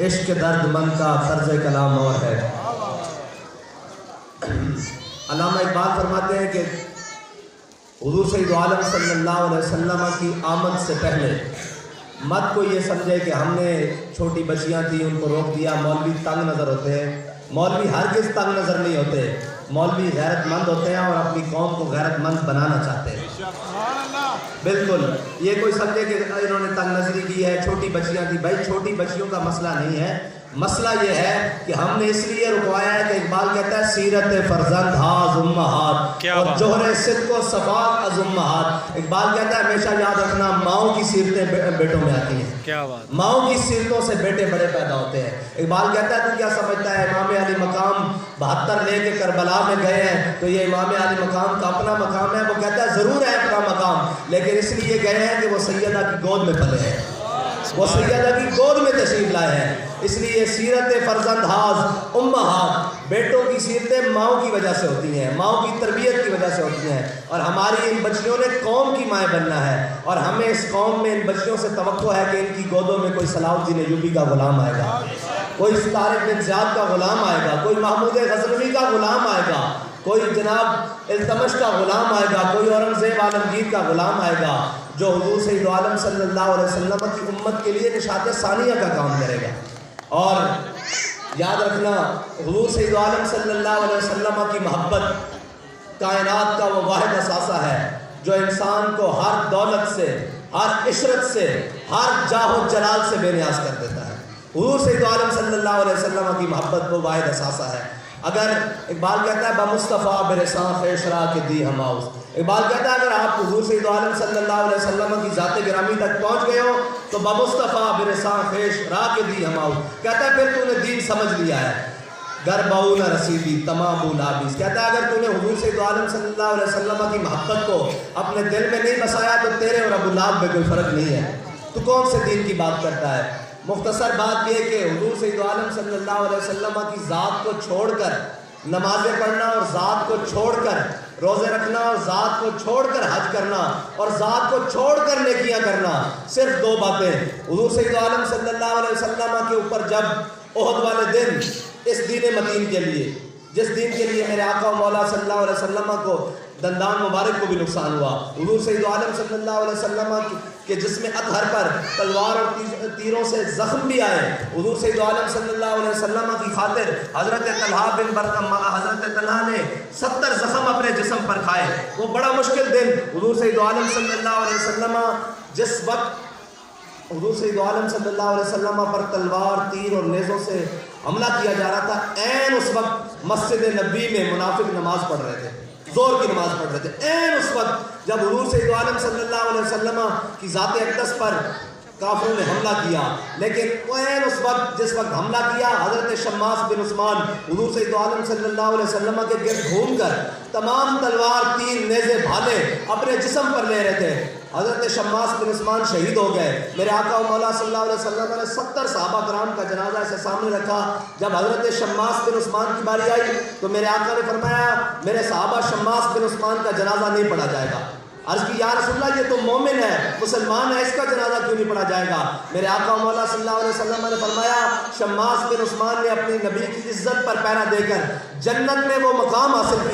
عشق درد مند کا طرز کلام اور ہے۔ علامہ اقبال فرماتے ہیں کہ حضور سید عالم صلی اللہ علیہ وسلم کی آمد سے پہلے مت کو یہ سمجھے کہ ہم نے چھوٹی بچیاں تھیں ان کو روک دیا۔ مولوی تنگ نظر ہوتے ہیں، مولوی ہرگز تنگ نظر نہیں ہوتے، مولوی غیرت مند ہوتے ہیں اور اپنی قوم کو غیرت مند بنانا چاہتے ہیں۔ بالکل یہ کوئی سمجھے کہ انہوں نے تنگ نظری کی ہے، چھوٹی بچیاں تھیں، بھائی چھوٹی بچیوں کا مسئلہ نہیں ہے، مسئلہ یہ ہے کہ ہم نے اس لیے رکوایا ہے کہ اقبال کہتا ہے سیرت فرزند ہاز امہات اور جوہر صدق و صفات از امہات۔ اقبال کہتا ہے ہمیشہ یاد رکھنا ماؤں کی سیرتیں بیٹوں میں آتی ہیں، کیا بات، ماؤں کی سیرتوں سے بیٹے بڑے پیدا ہوتے ہیں۔ اقبال کہتا ہے تو کیا سمجھتا ہے امام علی مقام 72 لے کے کربلا میں گئے ہیں تو یہ امام علی مقام کا اپنا مقام ہے؟ وہ کہتا ہے ضرور ہے اپنا مقام، لیکن اس لیے گئے ہیں کہ وہ سیدہ کی گود میں پلے ہیں، وہ سیدہ کی گود میں تشریف لائے ہیں۔ اس لیے سیرت فرزند ہاز امہات، بیٹوں کی سیرتیں ماؤں کی وجہ سے ہوتی ہیں، ماؤں کی تربیت کی وجہ سے ہوتی ہیں، اور ہماری ان بچیوں نے قوم کی مائیں بننا ہے، اور ہمیں اس قوم میں ان بچیوں سے توقع ہے کہ ان کی گودوں میں کوئی صلاح الدین ایوبی کا غلام آئے گا، کوئی طارق بن زیاد کا غلام آئے گا، کوئی محمود غزنوی کا غلام آئے گا، کوئی جناب التمش کا غلام آئے گا، کوئی اورنگزیب عالمگیر کا غلام آئے گا جو حضور سید عالم صلی اللہ علیہ وسلم کی امت کے لیے نشاط ثانیہ کا کام کرے گا۔ اور یاد رکھنا حضور سید عالم صلی اللہ علیہ وسلم کی محبت کائنات کا وہ واحد اثاثہ ہے جو انسان کو ہر دولت سے، ہر عشرت سے، ہر جاہ و جلال سے بے نیاز کر دیتا ہے۔ حضور سید عالم صلی اللہ علیہ وسلم کی محبت وہ واحد اثاثہ ہے۔ اگر اقبال کہتا ہے بمصطفیٰ برساں خیشرا کے دی ہماؤس، اقبال کہتا ہے اگر آپ حضور سید عالم صلی اللہ علیہ وسلم کی ذات گرامی تک پہنچ گئے ہو تو بمصطفیٰ برساں خیشرا کے دی ہماؤس، کہتا ہے پھر تو نے دین سمجھ لیا ہے۔ گر باؤ نہ رسیدی تمام لابیس، کہتا ہے اگر تو نے حضور سید عالم صلی اللہ علیہ وسلم کی محبت کو اپنے دل میں نہیں بسایا تو تیرے اور ابو لہب میں کوئی فرق نہیں ہے، تو کون سے دین کی بات کرتا ہے؟ مختصر بات یہ کہ حضور سید عالم صلی اللہ علیہ وسلم کی ذات کو چھوڑ کر نمازیں پڑھنا اور ذات کو چھوڑ کر روزے رکھنا اور ذات کو چھوڑ کر حج کرنا اور ذات کو چھوڑ کر نیکیاں کرنا، صرف دو باتیں۔ حضور سید عالم صلی اللہ علیہ وسلم کے اوپر جب احد والے دن اس دین متین کے لیے، جس دین کے لیے میرے آقا و مولا صلی اللہ علیہ وسلم کو دندان مبارک کو بھی نقصان ہوا، حضور سید عالم صلی اللہ علیہ وسلم کے جسم اطہر پر تلوار اور تیروں سے زخم بھی آئے، حضور سید عالم صلی اللہ علیہ وسلم کی خاطر حضرت طلحہ نے 70 زخم اپنے جسم پر کھائے۔ وہ بڑا مشکل دن حضور سید عالم صلی اللہ علیہ وسلم جس وقت حضور سید عالم صلی اللہ علیہ وسلم پر تلوار، تیر اور نیزوں سے حملہ کیا جا رہا تھا، عین اس وقت مسجد نبی میں منافق نماز پڑھ رہے تھے، زور کی نماز پڑھ رہے تھے، عین اس وقت جب حضور سید عالم صلی اللہ علیہ وسلم کی ذات اقدس پر کافروں نے حملہ کیا، لیکن عین اس وقت جس وقت حملہ کیا حضرت شماس بن عثمان حضور سید عالم صلی اللہ علیہ وسلم کے گرد گھوم کر تمام تلوار، تیر، نیزے، بھالے اپنے جسم پر لے رہے تھے۔ حضرت شماس بن عثمان شہید ہو گئے۔ میرے آقا و مولا صلی اللہ علیہ وسلم نے 70 صحابہ کرام کا جنازہ اسے سامنے رکھا۔ جب حضرت شماس بن عثمان کی باری آئی تو میرے آقا نے فرمایا میرے صحابہ شماس بن عثمان کا جنازہ نہیں پڑھا جائے گا۔ عرض کی یا رسول اللہ یہ تو مومن ہے، مسلمان ہے، اس کا جنازہ کیوں نہیں پڑھا جائے گا؟ میرے آقا و مولا صلی اللہ علیہ وسلم نے فرمایا شماس بن عثمان نے اپنی نبی کی عزت پر پہرا دے کر جنت میں وہ مقام حاصل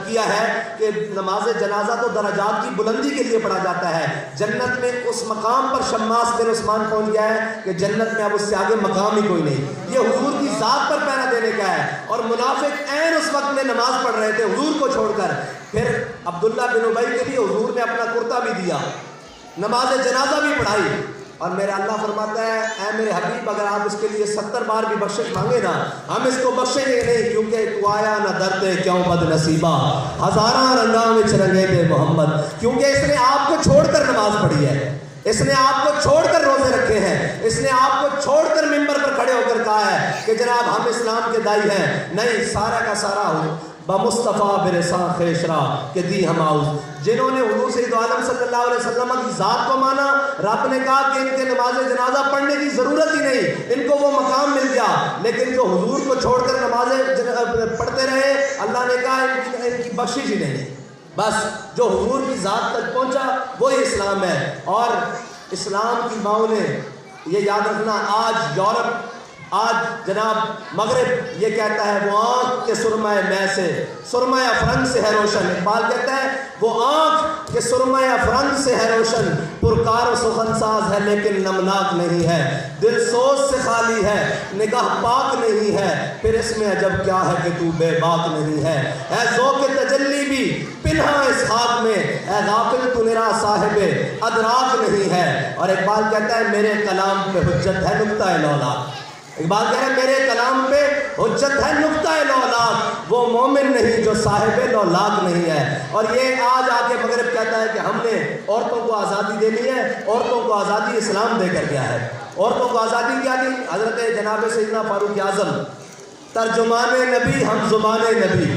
کیا ہے کہ نماز جنازہ تو درجات کی بلندی کے لیے پڑھا جاتا ہے، جنت میں اس مقام پر شماس بن عثمان پہنچ گیا ہے کہ جنت میں اب اس سے آگے مقام ہی کوئی نہیں۔ یہ حضور کی ذات پر پہرا دینے کا ہے، اور منافق عین اس وقت میں نماز پڑھ رہے تھے حضور کو چھوڑ کر۔ پھر عبداللہ بن ابی کے لیے حضور نے اپنا کرتا بھی دیا، نماز جنازہ بھی پڑھائی، اور میرا اللہ فرماتا ہے اے میرے حبیب اگر آپ اس کے لیے 70 بار بھی بخشش مانگے نا ہم اس کو بخشیں گے نہیں، کیونکہ تو آیا نہ درتے کیوں بد نصیبہ ہزاراں رنگاں وچ رنگے دے محمد، کیونکہ اس نے آپ کو چھوڑ کر نماز پڑھی ہے، اس نے آپ کو چھوڑ کر روزے رکھے ہیں، اس نے آپ کو چھوڑ کر ممبر پر کھڑے ہو کر کہا ہے کہ جناب ہم اسلام کے دائی ہیں، نہیں سارا کا سارا ہو بمصطفیٰ برساں خیشرا کہ دی ہماؤس، جنہوں نے حضور سید عالم صلی اللہ علیہ وسلم کی ذات کو مانا، رب نے کہا کہ ان کے نماز جنازہ پڑھنے کی ضرورت ہی نہیں، ان کو وہ مقام مل گیا، لیکن جو حضور کو چھوڑ کر نمازیں پڑھتے رہے اللہ نے کہا ان کی بخشش ہی نہیں۔ بس جو حضور کی ذات تک پہنچا وہی اسلام ہے، اور اسلام کی ماؤں نے یہ یاد رکھنا آج یورپ آج جناب مغرب یہ کہتا ہے وہ آنکھ کے سرمہ میں سے سرمہ افرنگ سے ہے روشن. اقبال کہتا ہے وہ آنکھ کے سرمہ افرنگ سے ہے روشن, پرکار و سخن ساز ہے لیکن نمناک نہیں ہے, دل سوز سے خالی ہے نگاہ پاک نہیں ہے, پھر اس میں عجب کیا ہے کہ تو بے باک نہیں ہے. اے ذوق تجلی بھی پنہا اس خاک میں, اے غافل تو نرا صاحب ادراک نہیں ہے. اور اقبال کہتا ہے میرے کلام پہ حجت ہے نقطہ لولاک. اقبال کہہ رہا ہے میرے کلام پہ حجت ہے نقطہ لولاک, وہ مومن نہیں جو صاحب لولاک نہیں ہے. اور یہ آج آ کے مغرب کہتا ہے کہ ہم نے عورتوں کو آزادی دینی ہے, عورتوں کو آزادی اسلام دے کر گیا ہے. عورتوں کو آزادی کیا دی؟ حضرت جناب سیدنا فاروق اعظم ترجمان نبی ہم زبان نبی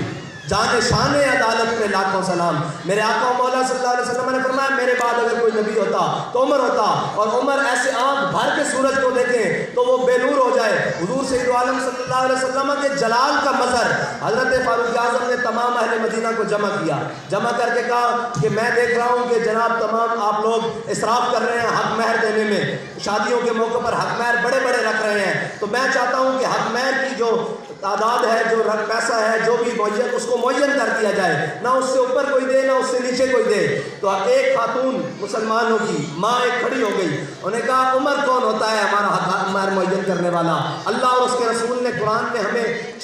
جان شان عدالت میں لاکھوں سلام. میرے آقا مولا صلی اللہ علیہ وسلم نے فرمایا میرے بعد اگر کوئی نبی ہوتا تو عمر ہوتا, اور عمر ایسے آنکھ بھر کے سورج کو دیکھیں تو وہ بے نور ہو جائے. حضور سید عالم صلی اللہ علیہ وسلم کے جلال کا مظہر حضرت فاروق اعظم نے تمام اہل مدینہ کو جمع کیا. جمع کر کے کہا کہ میں دیکھ رہا ہوں کہ جناب تمام آپ لوگ اسراف کر رہے ہیں حق مہر دینے میں, شادیوں کے موقع پر حق مہر بڑے بڑے رکھ رہے ہیں, تو میں چاہتا ہوں کہ حق مہر کی جو تعداد ہے, جو پیسہ ہے, جو بھی معین اس کو معین کر دیا جائے, نہ اس سے اوپر کوئی دے نہ اس سے نیچے کوئی دے. تو ایک خاتون مسلمانوں کی ماں ایک کھڑی ہو گئی, انہوں نے کہا عمر کون ہوتا ہے ہمارا حق مہر معین کرنے والا؟ اللہ اور اس کے رسول نے قرآن میں ہمیں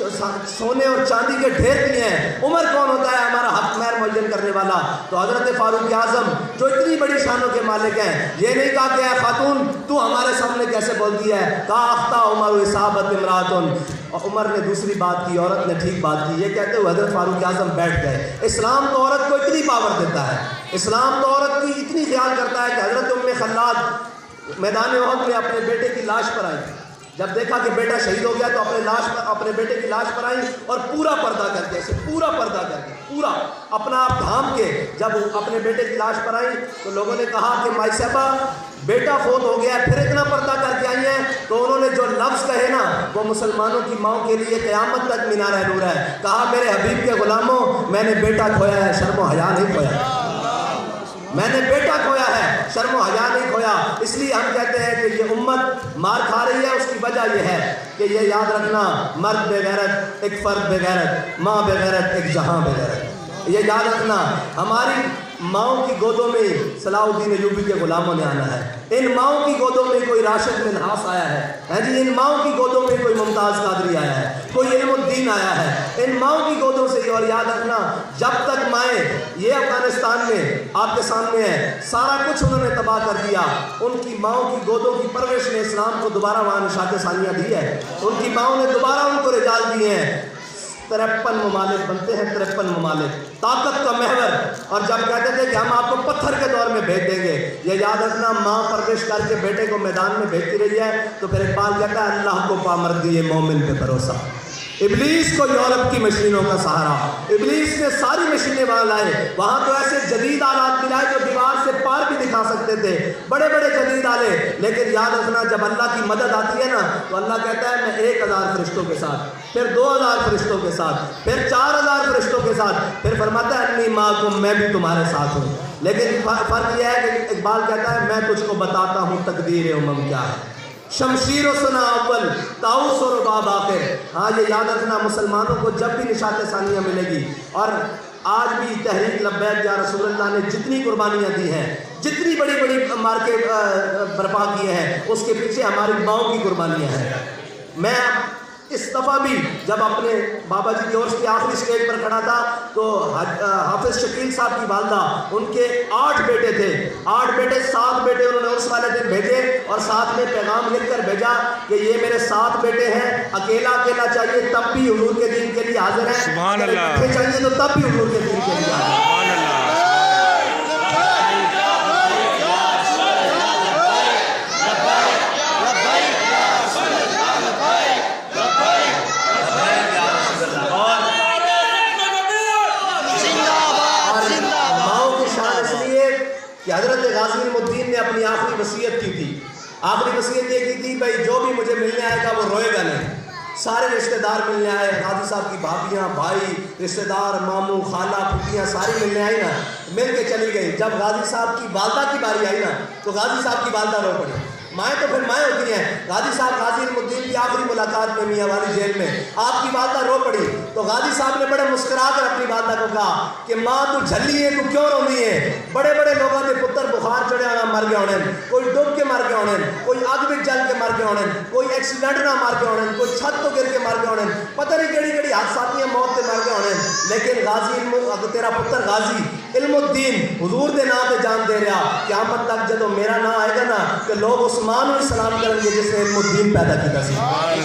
سونے اور چاندی کے ڈھیر دیے ہیں, عمر کون ہوتا ہے ہمارا حق مہر معین کرنے والا؟ تو حضرت فاروق اعظم جو اتنی بڑی شانوں کے مالک ہیں, یہ نہیں کہا کہ اے خاتون تو ہمارے سامنے کیسے بولتی ہے, کہا اخطا عمر اصابت امراتن. عمر نے دوسری بات کی, عورت نے ٹھیک بات کی. یہ کہتے ہوئے حضرت فاروق اعظم بیٹھ گئے. اسلام تو عورت کو اتنی پاور دیتا ہے, اسلام تو عورت کی اتنی خیال کرتا ہے کہ حضرت ام خلاد میدان احد میں اپنے بیٹے کی لاش پر آئی. جب دیکھا کہ بیٹا شہید ہو گیا تو اپنے بیٹے کی لاش پر آئی اور پورا پردہ کر کے, اسے پورا پردہ کر کے, پورا اپنا آپ ڈھانپ کے جب اپنے بیٹے کی لاش پر آئی تو لوگوں نے کہا کہ مائی صاحبہ بیٹا فوت ہو گیا پھر اتنا پردہ کر کے آئی ہیں. تو انہوں نے جو لفظ کہے نا وہ مسلمانوں کی ماؤں کے لیے قیامت تک مینار نور ہے. کہا میرے حبیب کے غلاموں میں نے بیٹا کھویا ہے, شرم و حیا نہیں کھویا, میں نے بیٹا کھویا ہے, شرم و حیا نہیں کھویا. اس لیے ہم کہتے ہیں کہ یہ امت مار کھا رہی ہے, اس کی وجہ یہ ہے کہ یہ یاد رکھنا مرد بے غیرت ایک فرد بے غیرت, ماں بے غیرت ایک جہاں بے غیرت. یہ یاد رکھنا ہماری ماؤں کی گودوں میں صلاح الدین ایوبی کے غلاموں نے آنا ہے, ان ماؤں کی گودوں میں کوئی راشد منہاس آیا ہے جی, ان ماؤں کی گودوں میں کوئی ممتاز قادری آیا ہے, کوئی علم الدین آیا ہے, ان ماؤں کی گودوں سے. اور یاد رکھنا جب تک مائیں, یہ افغانستان میں آپ کے سامنے ہے, سارا کچھ انہوں نے تباہ کر دیا, ان کی ماؤں کی گودوں کی پرورش نے اسلام کو دوبارہ وہاں نشاط ثانیہ دی ہے, ان کی ماؤں نے دوبارہ ان کو رجال دیے ہیں. 53 ممالک بنتے ہیں, 53 ممالک, طاقت کا محور. اور جب کہتے تھے کہ ہم آپ کو پتھر کے دور میں بھیج دیں گے, یہ یاد رکھنا ماں پرورش کر کے بیٹے کو میدان میں بھیجتی رہی ہے. تو پھر اقبال کہتا ہے اللہ کو پامردی مومن پہ بھروسہ. ابلیس کو یورپ کی مشینوں کا سہارا, ابلیس نے ساری مشینیں وہاں لائے, وہاں تو ایسے جدید آلات ملائے جو دیوار سے پار بھی دکھا سکتے تھے, بڑے بڑے جدید آلے. لیکن یاد رکھنا جب اللہ کی مدد آتی ہے نا تو اللہ کہتا ہے میں 1000 فرشتوں کے ساتھ, پھر 2000 فرشتوں کے ساتھ, پھر 4000 فرشتوں کے ساتھ, پھر فرماتا ہے انی معکم, میں بھی تمہارے ساتھ ہوں. لیکن فرق یہ ہے کہ اقبال کہتا ہے میں تجھ کو بتاتا ہوں تقدیر امم کیا ہے, شمشیر و سنا اول تاؤس و رباب آخر. ہاں یہ یاد رکھنا مسلمانوں کو جب بھی نشاط ثانیہ ملے گی, اور آج بھی تحریک لبیک یا رسول اللہ نے جتنی قربانیاں دی ہیں, جتنی بڑی بڑی مارکے برپا کیے ہیں, اس کے پیچھے ہماری ماؤں کی قربانیاں ہیں. میں اس دفعہ بھی جب اپنے بابا جی کے عرس کی آخری سٹیج پر کھڑا تھا تو حافظ شکیل صاحب کی والدہ, ان کے 8 بیٹے تھے, 8 بیٹے 7 بیٹے انہوں نے عرس والے دن بھیجے اور ساتھ میں پیغام لکھ کر بھیجا کہ یہ میرے 7 بیٹے ہیں, اکیلا اکیلا چاہیے تب بھی حضور کے دین کے لیے حاضر ہیں, سبحان اللہ, چاہیے تو تب بھی حضور کے دین کے لیے حاضر ہیں. کہ حضرت غازی الدین نے اپنی آخری وصیت کی تھی, آخری وصیت یہ کی تھی بھائی جو بھی مجھے ملنے آئے گا وہ روئے گا نہیں. سارے رشتہ دار ملنے آئے, غازی صاحب کی بھابیاں, بھائی, رشتہ دار, ماموں, خالہ, پھوپھیاں ساری ملنے آئی نا, مل کے چلی گئی. جب غازی صاحب کی والدہ کی باری آئی نا تو غازی صاحب کی والدہ رو پڑی. مائیں تو پھر مائیں ہوتی ہیں. غازی صاحب غازی علم الدین کی آخری ملاقات میں میاں والی جیل میں آپ کی والدہ رو پڑی تو غازی صاحب نے بڑے مسکرا کر اپنی والدہ کو کہا کہ ماں تو جھلی ہے, تو کیوں رونی ہے؟ بڑے بڑے لوگوں کے پتر بخار چڑھے ہونا مر گئے ہونے, کوئی ڈوب کے مر گئے ہونے, کوئی اگ میں جل کے مر گئے ہونے, کوئی ایکسیڈنٹ نہ مر گئے ہونے, کوئی چھت تو گر کے مر گئے ہونے, پتہ نہیں کیڑی کیڑی حادثات موت سے مر گئے ہونے. لیکن غازی تیرا پتر غازی علم الدین حضور دے نام پہ جان دے رہا. قیامت تک جدو میرا نام آئے گا نا کہ لوگ عثمان کو سلام کریں گے جس نے علم الدین پیدا کیا سی.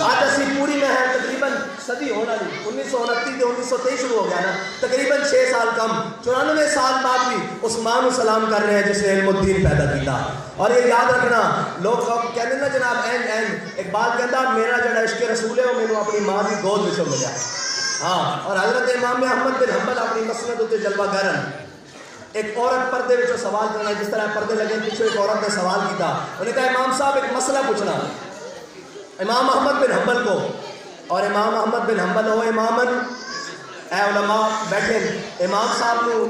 آج اسی پوری میں ہے تقریباً صدی ہونا نہیں, 1929 سے 1923 شروع ہو گیا نا, تقریباً 6 سال کم 94 سال بعد بھی عثمان کو سلام کر رہے ہیں جس نے علم الدین پیدا کیا. اور یہ یاد رکھنا, لوگ کہتے ہیں نا جناب اقبال کہتا میرا جڑا عشق رسول ہے وہ مینوں اپنی ماں کی گود وچوں ملیا. ہاں, اور حضرت امام احمد بن حنبل اپنی مسند تے جلوہ گرن ایک عورت پردے وچوں سوال کرنا, جس طرح پردے لگے پیچھے ایک عورت نے سوال کیا, انہوں نے کہا امام صاحب ایک مسئلہ پوچھنا امام احمد بن حنبل کو. اور امام احمد بن حنبل ہو امامن, اے علماء بیٹھے, امام صاحب کو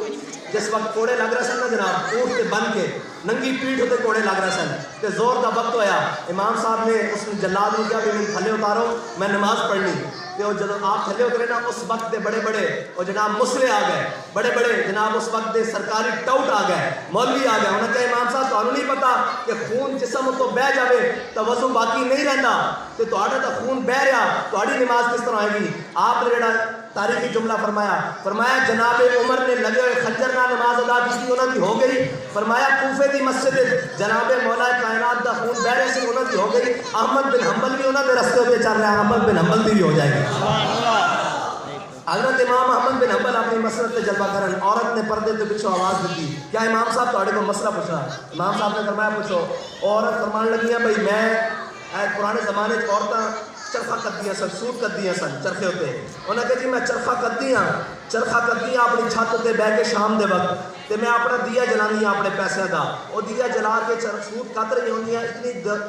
جس وقت کوڑے لگ رہے سن نا جناب, اونٹ کے بن کے ننگی پیٹھ ہوتے کوڑے لگ رہے سن کہ زور دا وقت ہویا, امام صاحب نے اس جلاد کو کیا بھی میں تھلے اتارو میں نماز پڑھنی. کہ جب آپ تھلے اترے نا اس وقت دے بڑے بڑے اور جناب مسلے آ گئے, بڑے بڑے جناب اس وقت دے سرکاری ٹاؤٹ آ گئے, مولوی آ گئے. انہوں نے کہا امام صاحب تمہیں نہیں پتا کہ خون جسم تو بہ جاوے تو وضو باقی نہیں رہتا, تو تہاڈا تو خون بہ رہا, تہاڈی نماز کس طرح آئے گی؟ آپ نے جڑا تاریخی جملہ فرمایا جناب عمر نے لگے ہوئے خنجر نہ نماز ادا کی انہوں کی ہو گئی. فرمایا کوفے دی مسجد جناب مولا کائنات دا خون بہ رہے سے انہوں کی ہو گئی. احمد بن حنبل بھی انہوں کے رستے پہ چل رہا ہے, احمد بن حنبل بھی ہو جائے گی. حضرت امام احمد بن حنبل اپنی مسند تے جلوہ کرن, عورت نے پردے کے پیچھے آواز دی کیا امام صاحب تہاڈے کو مسئلہ پوچھنا. امام صاحب نے فرمایا پوچھو. عورت فرمان لگی ہیں بھئی میں پرانے زمانے عورتاں چرخہ کدیاں سن, سوٹ کدیاں سن چرخے ہوتے. انہوں نے کہا جی میں چرخہ کدی ہاں اپنی چھت تے بہ کے شام دے وقت تے میں اپنا دیا جلانی ہاں اپنے پیسے دا, وہ دیا جلا کے سوٹ کت رہی ہوندی ہیں.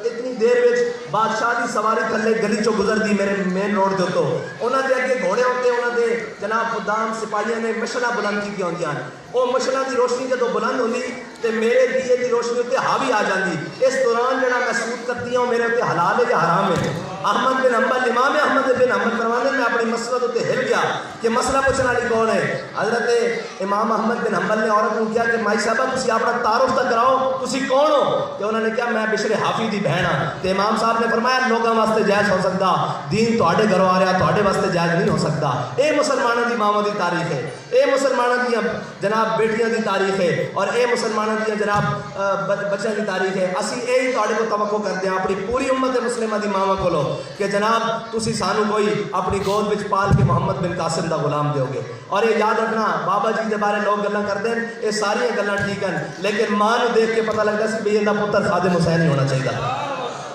اتنی دیر وچ بادشاہ دی سواری تھلے گلی چوں گزرਦੀ میرے مین روڈ دے اتوں. انہاں دے اگے گھوڑے ہوتے, انہاں دے جناب خدام سپاہیاں نے مشعلاں بلند کیتیاں ہوندیاں. وہ مشعلاں دی روشنی جدوں بلند ہوندی تے میرے دیے دی روشنی اتنے حاوی آ جاندی. اس دوران جڑا میں سوٹ کرتی ہوں میرے اتنے حلال ہے یا حرام ہے؟ احمد بن حنبل امام احمد بن حنبل فرماتے ہیں میں اپنی مسند اتنے ہل گیا کہ مسئلہ پوچھنے والی کون ہے. حضرت امام احمد بن حنبل نے عورت کو کیا کہ مائی صاحبہ تسی اپنا تعارف تک کراؤ, تسی کون ہو؟ کہ انہوں نے کہا میں بشر حافظ دی بہن ہاں. تے امام صاحب نے فرمایا لوگوں واسطے جائز ہو سکتا, دین تہاڈے گھروں آ رہا تہاڈے واسطے جائز نہیں ہو سکتا. اے مسلمانوں دی ماواں دی تاریخ ہے, اے مسلمانوں دی جناب بیٹیاں دی تاریخ ہے, اور اے مسلمانوں دی جناب بچیاں دی تاریخ ہے. اسی یہی تہاڈے کو توقع کرتے ہیں اپنی پوری امت مسلمہ دی ماواں کولو کہ جناب تسی سانو کوئی اپنی گود وچ پال کے محمد بن قاسم دا غلام دیو گے. اور یہ یاد رکھنا بابا جی دے بارے لوگ گلاں کرتے ہیں, یہ ساری گلاں ٹھیک ہیں, لیکن ماں نو دیکھ کے پتہ لگتا سی بھی یہ پتر خادم حسین ہی ہونا چاہیے.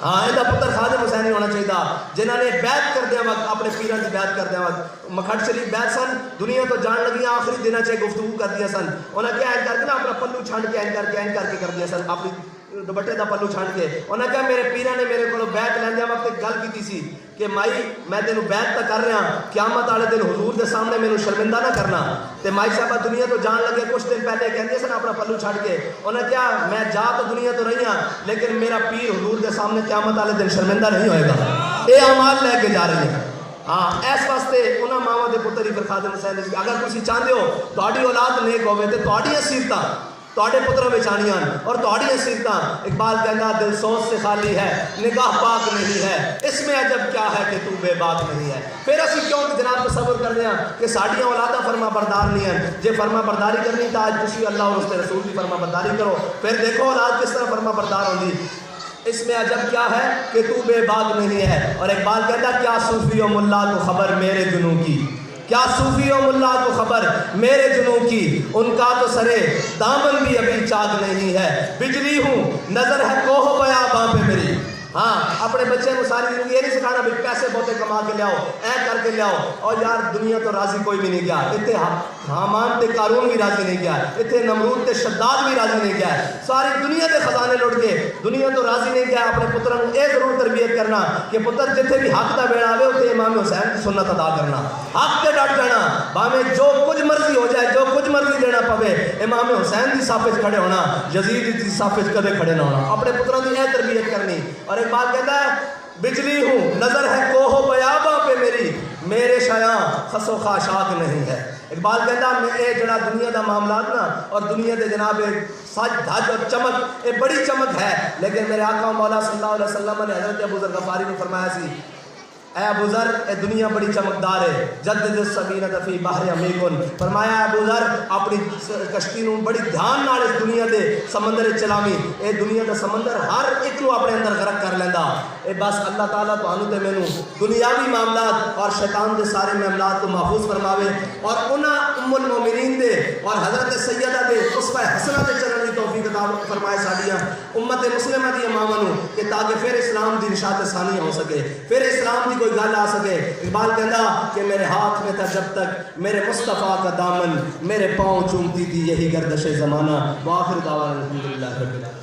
ہاں یہ پتر خادم حسین ہی ہونا چاہیے, جنہوں نے بیعت کردے وقت اپنے پیراں کی بیعت کردے وقت مکھٹ شریف بیعت سن, دنیا تو جان لگیاں, آخری دنوں چ گفتگو کر دیا سن. انہوں نے کیا این کر کے نا اپنا پلو چھنڈ کے این کر کے کر دیا سن, اپنی دوپٹے دا پلو چھنڈ کے. انہوں نے کہا میرے پیراں نے میرے کو بیعت لیندے وقت ایک گل کیتی سی کہ مائی میں تینوں بیعت تو کر رہا, قیامت والے دن حضور دے سامنے مینوں شرمندہ نہ کرنا. تے مائی صاحبہ دنیا تو جان لگے کچھ دن پہلے کہندے سن اپنا پلو چھڑ کے. انہوں نے کہا میں جا تو دنیا تو رہی ہاں, لیکن میرا پیر حضور دے سامنے قیامت والے دن شرمندہ نہیں ہوئے گا. اے اعمال لے کے جا رہی ہیں. ہاں اس واسطے انہاں ماواں دے پتر ہی خادم حسین اگر تسی چاہتے ہو تہاڈی اولاد نیک ہوے تے تہاڈیاں سیرتاں تہاڈے پتروں وچ آنیاں اور تہاڈیاں سیرتاں. اقبال کہندا دل سوچ سے خالی ہے نگاہ پاک نہیں ہے, اس میں عجب کیا ہے کہ تو بے باک نہیں ہے. پھر اسی کیوں جناب تصور کرنے ہیں کہ ساڈیاں اولاداں فرما بردار نہیں ہیں. جے فرما برداری کرنی تو آج تسی اللہ اور اس کے رسول کی فرما برداری کرو, پھر دیکھو اولاد کس طرح فرما بردار ہوندی. اس میں عجب کیا ہے کہ تو بے باک نہیں ہے. اور اقبال کہتا کیا صوفی و ملا کو خبر میرے جنوں کی, کیا صوفی و ملا کو خبر میرے جنوں کی, ان کا تو سرے دامن بھی ابھی چاک نہیں ہے. بجلی ہوں نظر ہے کوہ بیاباں پہ میری, ہاں اپنے بچے کو ساری زندگی یہ نہیں سکھانا بھی پیسے بہتے کما کے لیاؤ کر کے لیاؤ. اور یار دنیا تو راضی کوئی بھی نہیں گیا. اتنے حامان تے قارون بھی راضی نہیں گیا, اتنے نمرود تے شداد بھی راضی نہیں گیا. ساری دنیا کے خزانے لٹ کے دنیا تو راضی نہیں گیا. اپنے پتروں کو یہ ضرور تربیت کرنا کہ پتر جتنے بھی حق دا بیڑا آئے اتنے امام حسین کی سنت ادا کرنا, حق تے ڈٹ جانا, باویں جو کچھ مرضی ہو جائے, جو کچھ مرضی دینا پوے, امام حسین کی صف وچ کھڑے ہونا, یزید کی صف وچ کدے کھڑے نہ ہونا. اپنے پتروں کی یہ تربیت کرنی. اور ایک بات کہتا ہے بجلی ہوں نظر ہے کوہ بیاباں پہ میری, میرے شایاں خس و خاشاک نہیں ہے. اقبال کہتا ہے جڑا دنیا دا معاملات نا اور دنیا دے جناب سج دھج اور چمک یہ بڑی چمک ہے, لیکن میرے آقا مولا صلی اللہ علیہ وسلم نے حضرت ابو ذر غفاری کو فرمایا سی اے ابو ذر اے دنیا بڑی چمکدار ہے, جدد السفینۃ فی بحر عمیق, فرمایا ابو ذر اپنی کشتی نو بڑی دھیان نال اس دنیا دے سمندر چلاوی. اے دنیا دا سمندر ہر ایک نو اپنے اندر غرق کر لیندا. اے بس اللہ تعالیٰ تانوں تے مینوں دنیاوی معاملات اور شیطان دے سارے معاملات تو محفوظ فرماوے, اور انہاں ام المومنین دے اور حضرت سیدہ دے اسوہ حسنہ دے چلن دی توفیق عطا فرمائے ساڈیاں امت مسلمہ دی اماماں نو, کہ تاکہ پھر اسلام دی نشاط ثانی ہو سکے, پھر اسلام دی کوئی گل آ سکے. اقبال کہندا کہ میرے ہاتھ میں تھا جب تک میرے مصطفیٰ کا دامن, میرے پاؤں چومتی تھی یہی گردش زمانہ. وآخر دعوانا الحمدللہ رب العالمین.